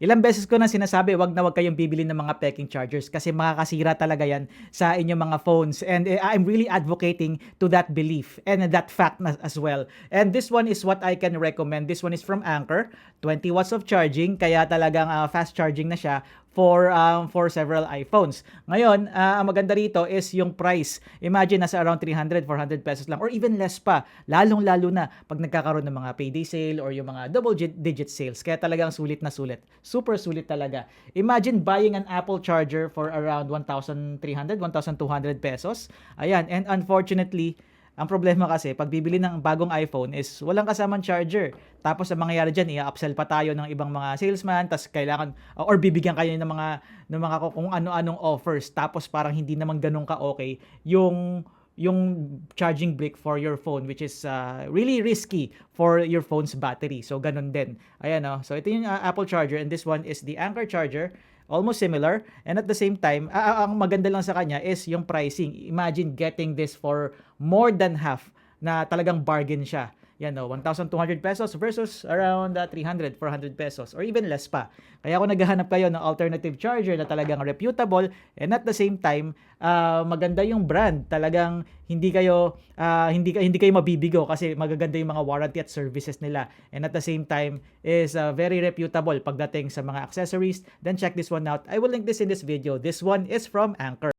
Ilang beses ko na sinasabi, wag kayong bibili ng mga peking chargers kasi makakasira talaga yan sa inyong mga phones. And I'm really advocating to that belief and that fact as well. And this one is what I can recommend. This one is from Anker, 20 watts of charging, kaya talagang fast charging na siya for several iPhones. Ngayon, ang maganda rito is yung price. Imagine nasa around 300, 400 pesos lang or even less pa. Lalong-lalo na pag nagkakaroon ng mga payday sale or yung mga double digit sales. Kaya talagang sulit na sulit. Super sulit talaga. Imagine buying an Apple charger for around 1,300, 1,200 pesos. Ayan, and unfortunately, ang problema kasi, pag bibili ng bagong iPhone is walang kasamang charger. Tapos ang mangyayari dyan, i-upsell pa tayo ng ibang mga salesman, tapos kailangan, or bibigyan kayo ng mga kung ano-anong offers. Tapos parang hindi naman ganun ka-okay yung charging brick for your phone, which is really risky for your phone's battery. So ganun din. Ayan, oh. So ito yung Apple charger, and this one is the Anker charger. Almost similar, and at the same time, ang maganda lang sa kanya is yung pricing. Imagine getting this for more than half, na talagang bargain siya. Yan, no, 1,200 pesos versus around 300, 400 pesos or even less pa. Kaya kung naghahanap kayo ng alternative charger na talagang reputable and at the same time, maganda yung brand, talagang hindi kayo mabibigo kasi magaganda yung mga warranty at services nila. And at the same time is very reputable pagdating sa mga accessories. Then check this one out. I will link this in this video. This one is from Anker.